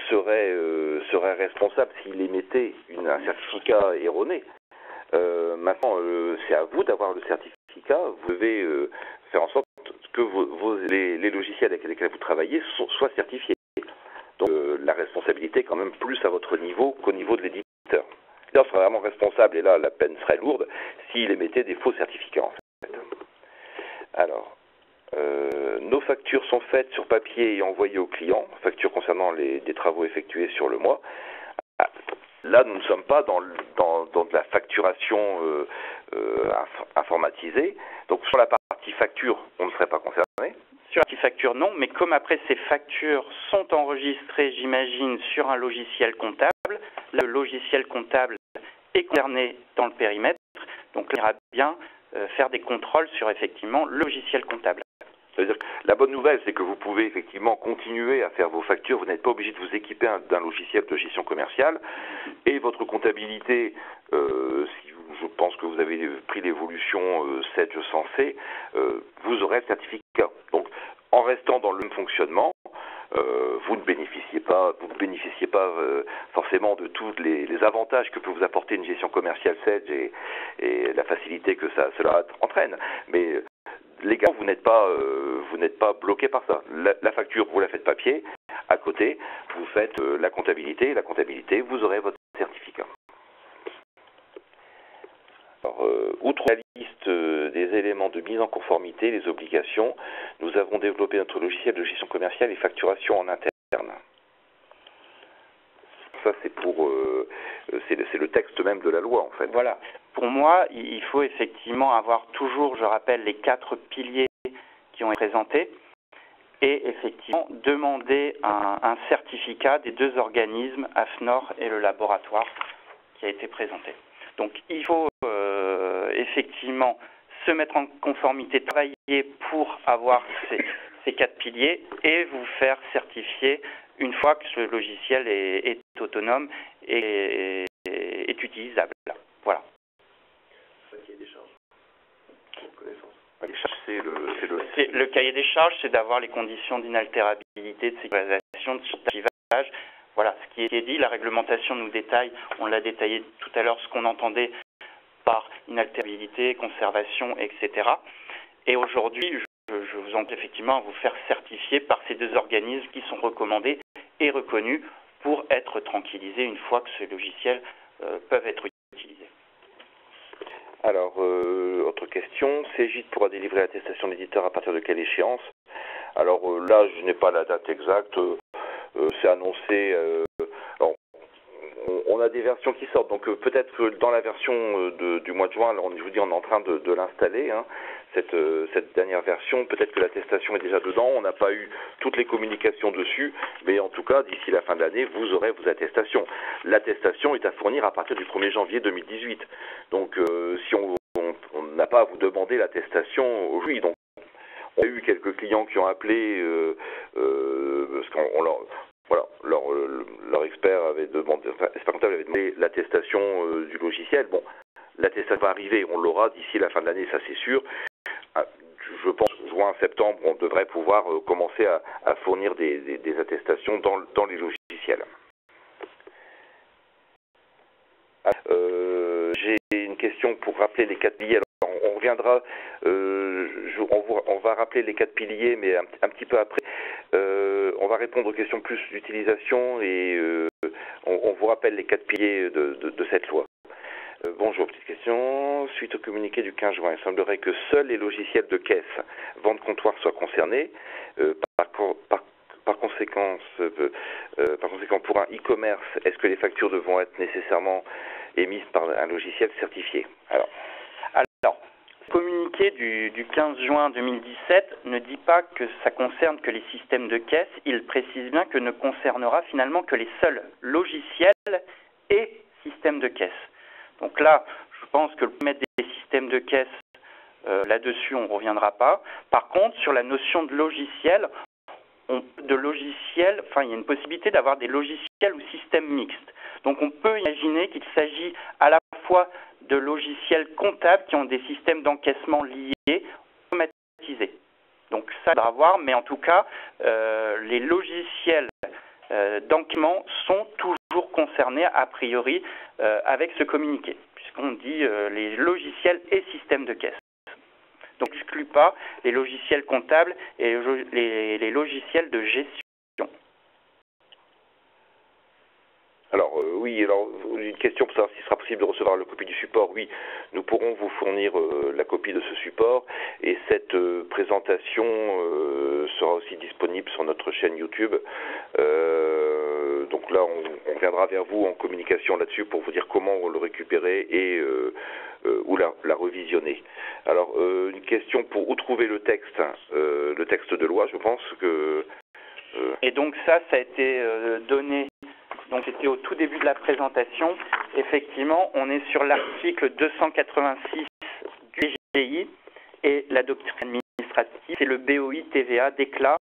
serait responsable s'il émettait un certificat erroné. Maintenant, c'est à vous d'avoir le certificat. Vous devez faire en sorte que les logiciels avec lesquels vous travaillez soient certifiés. Donc la responsabilité est quand même plus à votre niveau qu'au niveau de l'éditeur. L'éditeur serait vraiment responsable, et là la peine serait lourde, s'il émettait des faux certificats en fait. Alors, nos factures sont faites sur papier et envoyées aux clients, factures concernant des travaux effectués sur le mois. Là, nous ne sommes pas dans de la facturation informatisée. Donc, sur la partie facture, on ne serait pas concerné. Sur la partie facture, non, mais comme après ces factures sont enregistrées, j'imagine, sur un logiciel comptable, là, le logiciel comptable est concerné dans le périmètre, donc là, il ira bien faire des contrôles sur, effectivement, le logiciel comptable. C'est-à-dire que la bonne nouvelle, c'est que vous pouvez effectivement continuer à faire vos factures. Vous n'êtes pas obligé de vous équiper d'un logiciel de gestion commerciale. Et votre comptabilité, je pense que vous avez pris l'évolution 7.100C, vous aurez le certificat. Donc, en restant dans le même fonctionnement, vous ne bénéficiez pas forcément de tous les avantages que peut vous apporter une gestion commerciale Sedge et la facilité que cela entraîne. Mais légalement, vous n'êtes pas bloqué par ça. La facture, vous la faites papier. À côté, vous faites la comptabilité. La comptabilité, vous aurez votre certificat. Alors, outre la liste des éléments de mise en conformité, les obligations, nous avons développé notre logiciel de gestion commerciale et facturation en interne. Ça, c'est le texte même de la loi, en fait. Voilà. Pour moi, il faut effectivement avoir toujours, je rappelle, les 4 piliers qui ont été présentés et effectivement demander un certificat des 2 organismes, AFNOR et le laboratoire, qui a été présenté. Donc, il faut effectivement se mettre en conformité, travailler pour avoir ces 4 piliers et vous faire certifier une fois que ce logiciel est autonome et est utilisable. Voilà. Le cahier des charges, c'est d'avoir les conditions d'inaltérabilité, de sécurisation, de archivage. Voilà, ce qui est dit, la réglementation nous détaille, on l'a détaillé tout à l'heure, ce qu'on entendait par inaltérabilité, conservation, etc. Et aujourd'hui, je vous invite effectivement à vous faire certifier par ces 2 organismes qui sont recommandés et reconnus pour être tranquillisés une fois que ces logiciels peuvent être utilisés. Alors, autre question, Cegid pourra délivrer l'attestation d'éditeur à partir de quelle échéance? Alors là, je n'ai pas la date exacte, c'est annoncé, on a des versions qui sortent, donc peut-être que dans la version du mois de juin, je vous dis, on est en train de l'installer, hein, cette dernière version, peut-être que l'attestation est déjà dedans, on n'a pas eu toutes les communications dessus, mais en tout cas, d'ici la fin de l'année, vous aurez vos attestations. L'attestation est à fournir à partir du 1er janvier 2018, donc si on n'a pas à vous demander l'attestation aujourd'hui, donc on a eu quelques clients qui ont appelé parce qu'on leur expert avait demandé, enfin, l'expert comptable avait demandé l'attestation du logiciel. Bon, l'attestation va arriver, on l'aura d'ici la fin de l'année, ça c'est sûr. Je pense juin, septembre, on devrait pouvoir commencer à fournir des attestations dans les logiciels. J'ai une question pour rappeler les 4 piliers. Alors, on reviendra, on va rappeler les 4 piliers, mais un petit peu après. On va répondre aux questions plus d'utilisation et on vous rappelle les 4 piliers de cette loi. Bonjour, petite question. Suite au communiqué du 15 juin, il semblerait que seuls les logiciels de caisse, vente comptoir soient concernés. Par conséquent, pour un e-commerce, est-ce que les factures devront être nécessairement émises par un logiciel certifié? Alors, le communiqué du 15 juin 2017 ne dit pas que ça concerne que les systèmes de caisse, il précise bien que ne concernera finalement que les seuls logiciels et systèmes de caisse. Donc là, je pense que le mettre des systèmes de caisse, là-dessus, on ne reviendra pas. Par contre, sur la notion de logiciel, il y a une possibilité d'avoir des logiciels ou systèmes mixtes. Donc on peut imaginer qu'il s'agit à la fois de logiciels comptables qui ont des systèmes d'encaissement liés automatisés. Donc ça, il faudra voir, mais en tout cas, les logiciels d'encaissement sont toujours concernés a priori avec ce communiqué, puisqu'on dit les logiciels et systèmes de caisse. Donc, on n'exclut pas les logiciels comptables et les logiciels de gestion. Alors, oui, alors, une question pour savoir s'il sera possible de recevoir la copie du support. Oui, nous pourrons vous fournir la copie de ce support et cette présentation sera aussi disponible sur notre chaîne YouTube. Donc là, on reviendra vers vous en communication là-dessus pour vous dire comment le récupérer et ou la revisionner. Alors, une question pour où trouver le texte de loi, je pense que... Et donc ça a été donné... Donc c'était au tout début de la présentation. Effectivement, on est sur l'article 286 du GI et la doctrine administrative, c'est le BOI TVA déclat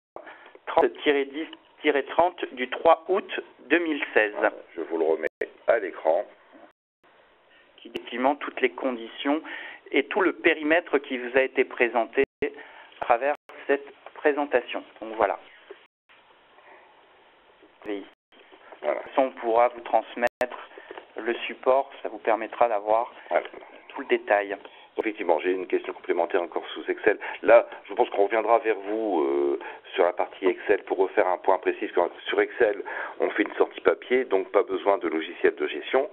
30-10-30 du 3 août 2016. Je vous le remets à l'écran. Qui effectivement toutes les conditions et tout le périmètre qui vous a été présenté à travers cette présentation. Donc voilà. Voilà. On pourra vous transmettre le support, ça vous permettra d'avoir tout le détail. Effectivement, j'ai une question complémentaire encore sous Excel. Là, je pense qu'on reviendra vers vous sur la partie Excel pour refaire un point précis. Sur Excel, on fait une sortie papier, donc pas besoin de logiciel de gestion.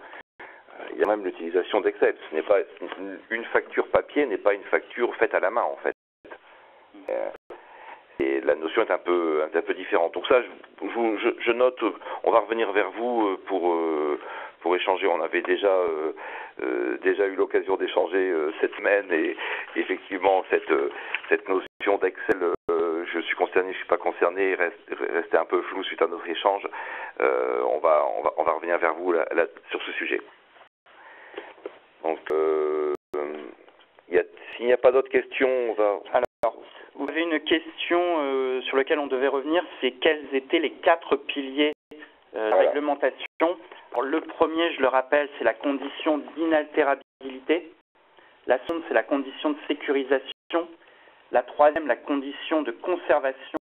Il y a même l'utilisation d'Excel. Ce n'est pas une facture papier, n'est pas une facture faite à la main en fait. Et la notion est un peu différente. Donc ça, je note, on va revenir vers vous pour échanger. On avait déjà eu l'occasion d'échanger cette semaine et effectivement cette notion d'Excel, je suis concerné, je suis pas concerné, restait un peu flou suite à notre échange. On va revenir vers vous là, sur ce sujet. Donc, s'il n'y a pas d'autres questions, on va... Alors, vous avez une question sur laquelle on devait revenir, c'est quels étaient les 4 piliers de réglementation. Alors, le premier, je le rappelle, c'est la condition d'inaltérabilité. La seconde, c'est la condition de sécurisation. La troisième, la condition de conservation.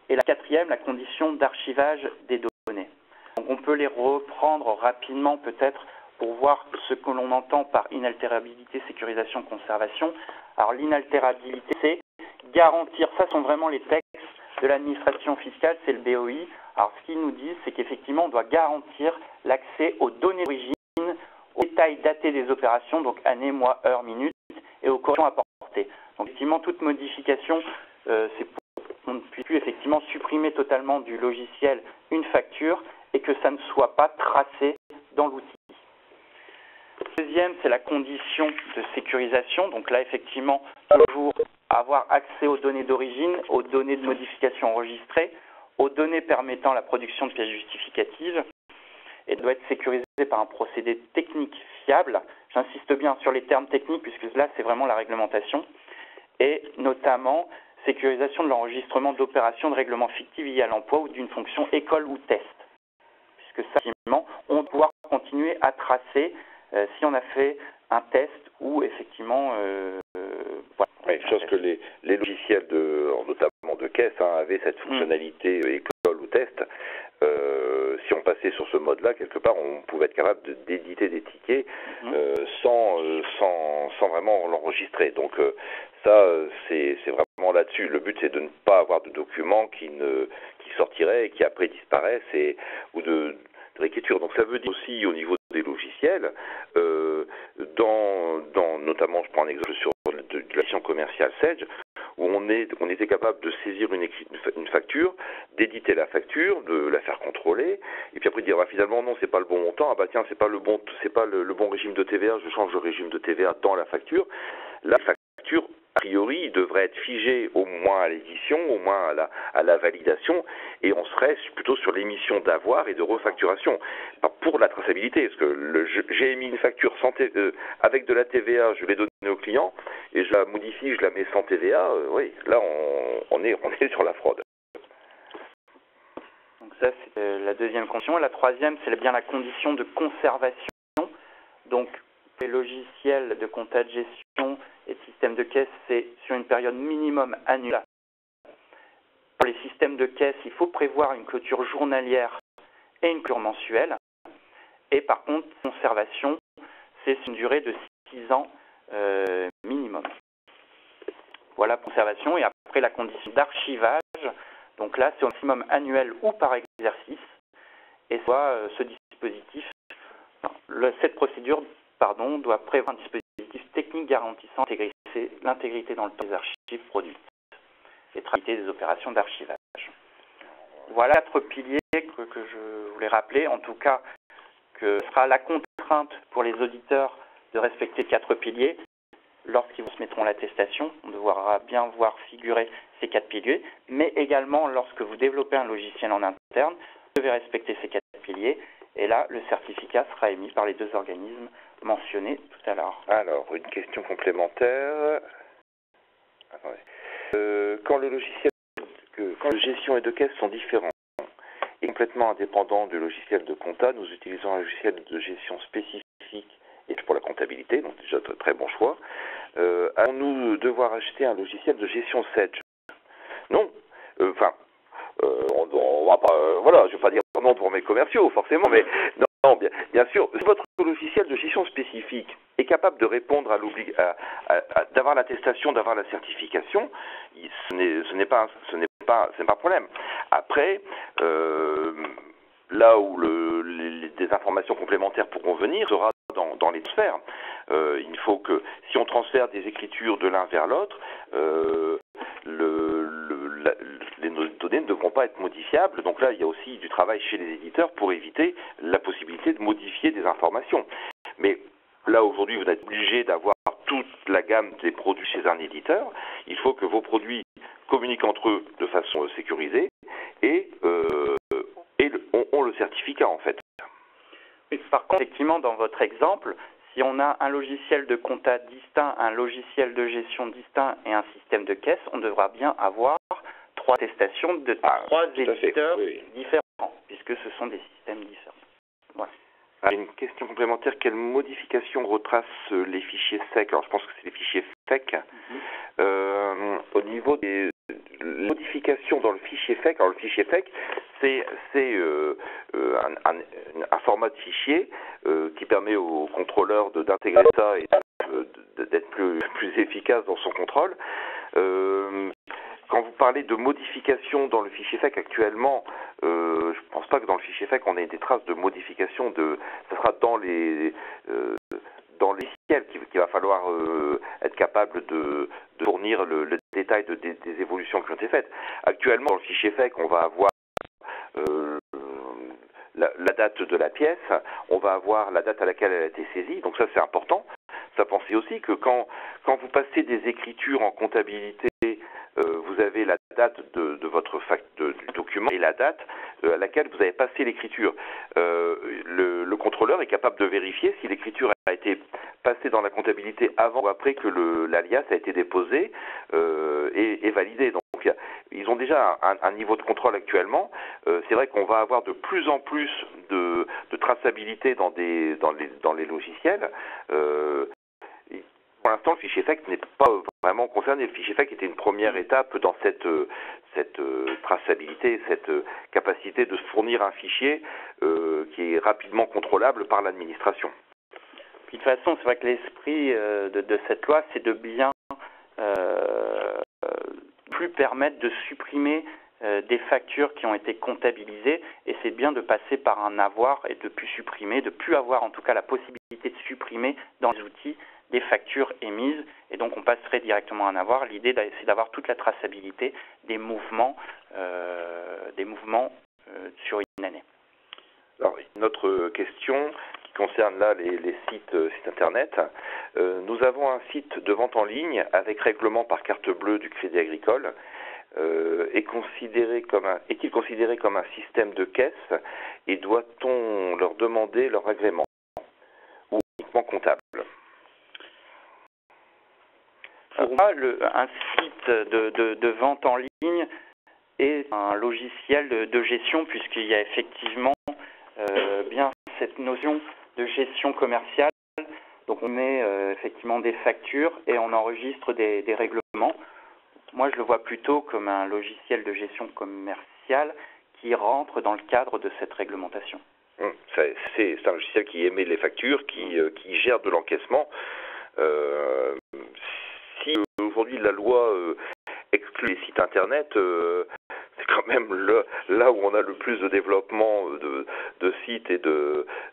Et la quatrième, la condition d'archivage des données. Donc, on peut les reprendre rapidement peut-être pour voir ce que l'on entend par inaltérabilité, sécurisation, conservation. Alors l'inaltérabilité, c'est garantir, ça sont vraiment les textes de l'administration fiscale, c'est le BOI. Alors ce qu'ils nous disent, c'est qu'effectivement on doit garantir l'accès aux données d'origine, aux détails datés des opérations, donc année, mois, heure, minute, et aux corrections apportées. Donc effectivement toute modification, c'est pour qu'on ne puisse plus effectivement supprimer totalement du logiciel une facture et que ça ne soit pas tracé dans l'outil. Deuxième, c'est la condition de sécurisation. Donc là, effectivement, toujours avoir accès aux données d'origine, aux données de modification enregistrées, aux données permettant la production de pièces justificatives et doit être sécurisé par un procédé technique fiable. J'insiste bien sur les termes techniques puisque là, c'est vraiment la réglementation. Et notamment, sécurisation de l'enregistrement d'opérations de règlement fictif liées à l'emploi ou d'une fonction école ou test. Puisque ça, effectivement, on doit pouvoir continuer à tracer si on a fait un test ou effectivement... voilà. Oui, chose que les logiciels, notamment de caisse, avaient cette fonctionnalité école ou test. Si on passait sur ce mode-là, quelque part, on pouvait être capable d'éditer des tickets sans vraiment l'enregistrer. Donc ça, c'est vraiment là-dessus. Le but, c'est de ne pas avoir de documents qui sortiraient et qui après disparaissent ou de réécriture. Donc ça veut dire aussi au niveau des logiciels, notamment, je prends un exemple sur de la gestion commerciale Sage, où on était capable de saisir une facture, d'éditer la facture, de la faire contrôler, et puis après de dire finalement non, c'est pas le bon montant, tiens, c'est pas le bon régime de TVA, je change le régime de TVA dans la facture. La facture, a priori, devrait être figée au moins à l'édition, au moins à la validation, et on serait plutôt sur l'émission d'avoir et de refacturation. Pour la traçabilité, parce que j'ai émis une facture avec de la TVA, je l'ai donnée au client, et je la modifie, je la mets sans TVA, oui, là on est sur la fraude. Donc ça c'est la deuxième condition. La troisième, c'est bien la condition de conservation. Donc les logiciels de compta de gestion et de système de caisse, c'est sur une période minimum annuelle pour les systèmes de caisse, il faut prévoir une clôture journalière et une clôture mensuelle. Et par contre, conservation, c'est une durée de 6 ans minimum. Voilà, conservation. Et après, la condition d'archivage. Donc là, c'est au maximum annuel ou par exercice. Et soit ce dispositif, cette procédure, doit prévoir un dispositif technique garantissant l'intégrité dans le temps des archives produites et traiter des opérations d'archivage. Voilà 4 piliers que je voulais rappeler. En tout cas, que ce sera la contrainte pour les auditeurs de respecter 4 piliers. Lorsqu'ils se mettront l'attestation, on devra bien voir figurer ces 4 piliers, mais également lorsque vous développez un logiciel en interne, vous devez respecter ces 4 piliers, et là, le certificat sera émis par les 2 organismes mentionnés tout à l'heure. Alors, une question complémentaire. Attendez. Quand le gestion et de caisse sont différents et complètement indépendants du logiciel de compta, nous utilisons un logiciel de gestion spécifique et pour la comptabilité, donc déjà très bon choix. Allons-nous devoir acheter un logiciel de gestion Sage? Non. On va pas, voilà, je vais pas dire non pour mes commerciaux, forcément, mais non, bien sûr, si votre logiciel de gestion spécifique est capable de répondre d'avoir l'attestation, d'avoir la certification, ce n'est pas un problème. Après, là où des informations complémentaires pourront venir sera dans les transferts. Il faut que, si on transfère des écritures de l'un vers l'autre, les données ne devront pas être modifiables. Donc là, il y a aussi du travail chez les éditeurs pour éviter la possibilité de modifier des informations. Mais là, aujourd'hui, vous êtes obligé d'avoir toute la gamme des produits chez un éditeur. Il faut que vos produits communiquent entre eux de façon sécurisée et ont le certificat, en fait. Par contre, effectivement, dans votre exemple, si on a un logiciel de compta distinct, un logiciel de gestion distinct et un système de caisse, on devra bien avoir 3 attestations de 3 éditeurs différents, puisque ce sont des systèmes différents. Voilà. Une question complémentaire, quelle modification retrace les fichiers SEC? Alors je pense que c'est les fichiers FEC. Au niveau des modifications dans le fichier FEC, alors le fichier FEC, c'est un format de fichier qui permet au contrôleur d'intégrer ça et d'être plus efficace dans son contrôle. Quand vous parlez de modification dans le fichier FEC actuellement, je ne pense pas que dans le fichier FEC on ait des traces de modification. Ça sera dans les logiciels qu'il va falloir être capable de fournir le détail des évolutions qui ont été faites. Actuellement, dans le fichier FEC, on va avoir la date de la pièce, on va avoir la date à laquelle elle a été saisie, donc ça c'est important. Ça, pensez aussi que quand vous passez des écritures en comptabilité, vous avez la date de votre du document et la date à laquelle vous avez passé l'écriture. Le contrôleur est capable de vérifier si l'écriture a été passée dans la comptabilité avant ou après que l'alias a été déposé et validé. Donc ils ont déjà un niveau de contrôle actuellement. C'est vrai qu'on va avoir de plus en plus de traçabilité dans les logiciels. Pour l'instant, le fichier FEC n'est pas vraiment concerné. Le fichier FEC était une première étape dans cette traçabilité, cette capacité de se fournir un fichier qui est rapidement contrôlable par l'administration. Puis de toute façon, c'est vrai que l'esprit de cette loi, c'est de bien plus permettre de supprimer des factures qui ont été comptabilisées, et c'est bien de passer par un avoir et de plus supprimer, de plus avoir en tout cas la possibilité de supprimer dans les outils des factures émises, et donc on passerait directement à un avoir. L'idée, c'est d'avoir toute la traçabilité des mouvements sur une année. Alors, une autre question qui concerne là les sites internet. Nous avons un site de vente en ligne avec règlement par carte bleue du Crédit Agricole. Est-il considéré comme un système de caisse, et doit-on leur demander leur agrément ou uniquement comptable? Pour moi, un site de vente en ligne est un logiciel de gestion, puisqu'il y a effectivement bien cette notion de gestion commerciale. Donc on met effectivement des factures et on enregistre des règlements. Moi, je le vois plutôt comme un logiciel de gestion commerciale qui rentre dans le cadre de cette réglementation. C'est un logiciel qui émet les factures, qui gère de l'encaissement. Si aujourd'hui la loi exclut les sites internet, c'est quand même là où on a le plus de développement de sites et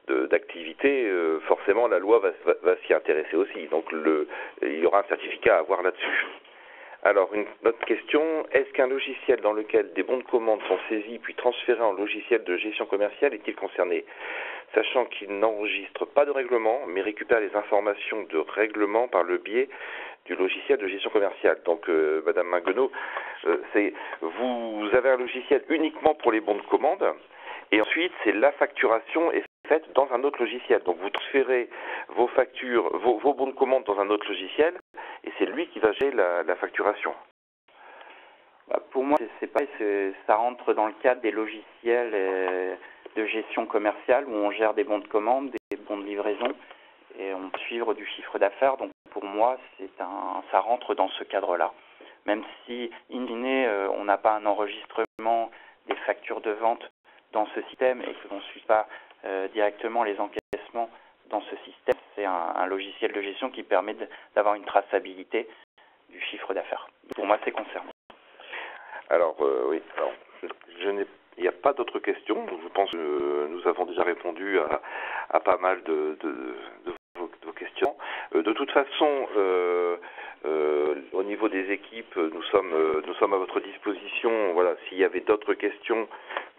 d'activités. Forcément, la loi va s'y intéresser aussi. Donc il y aura un certificat à avoir là-dessus. Alors, une autre question, est-ce qu'un logiciel dans lequel des bons de commande sont saisis puis transférés en logiciel de gestion commerciale est-il concerné? Sachant qu'il n'enregistre pas de règlement, mais récupère les informations de règlement par le biais du logiciel de gestion commerciale. Donc, Madame Minguenot, vous avez un logiciel uniquement pour les bons de commande, et ensuite, c'est la facturation est faite dans un autre logiciel. Donc, vous transférez vos factures, vos bons de commande dans un autre logiciel, et c'est lui qui va gérer la facturation. Pour moi, ça rentre dans le cadre des logiciels de gestion commerciale où on gère des bons de commande, des bons de livraison et on peut suivre du chiffre d'affaires. Donc pour moi, ça rentre dans ce cadre-là. Même si, in fine, on n'a pas un enregistrement des factures de vente dans ce système et que l'on ne suit pas directement les encaissements dans ce système, c'est un logiciel de gestion qui permet d'avoir une traçabilité du chiffre d'affaires. Pour moi, c'est concerné. Alors, oui, alors, il n'y a pas d'autres questions. Je pense que nous avons déjà répondu à pas mal de vos questions. De toute façon, au niveau des équipes, nous sommes à votre disposition. Voilà, s'il y avait d'autres questions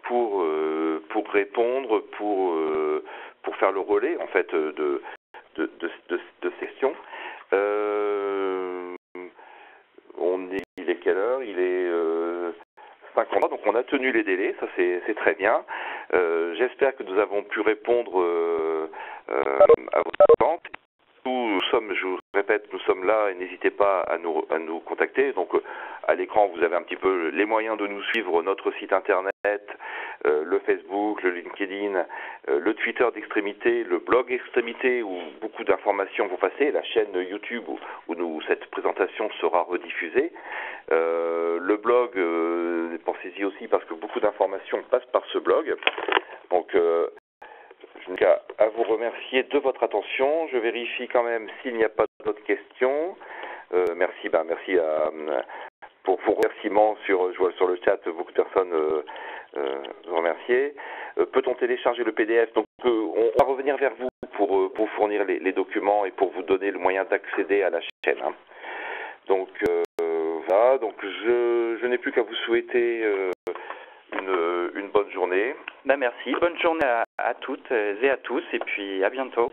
pour répondre, pour faire le relais en fait de ces questions. Il est quelle heure? Il est 50, donc on a tenu les délais, ça c'est très bien. J'espère que nous avons pu répondre à vos attentes. Nous sommes, je vous répète, nous sommes là et n'hésitez pas à nous contacter. Donc à l'écran, vous avez un petit peu les moyens de nous suivre, notre site internet, le Facebook, le LinkedIn, le Twitter d'Extrémité, le blog Extrémité où beaucoup d'informations vont passer, la chaîne YouTube où cette présentation sera rediffusée. Le blog, pensez-y aussi parce que beaucoup d'informations passent par ce blog. Donc je n'ai qu'à vous remercier de votre attention. Je vérifie quand même s'il n'y a pas d'autres questions. Merci pour vos remerciements je vois sur le chat beaucoup de personnes vous remercier. Peut-on télécharger le PDF? Donc on va revenir vers vous pour fournir les documents et pour vous donner le moyen d'accéder à la chaîne. Hein. Donc voilà, donc je n'ai plus qu'à vous souhaiter une bonne journée. Merci, bonne journée à toutes et à tous et puis à bientôt.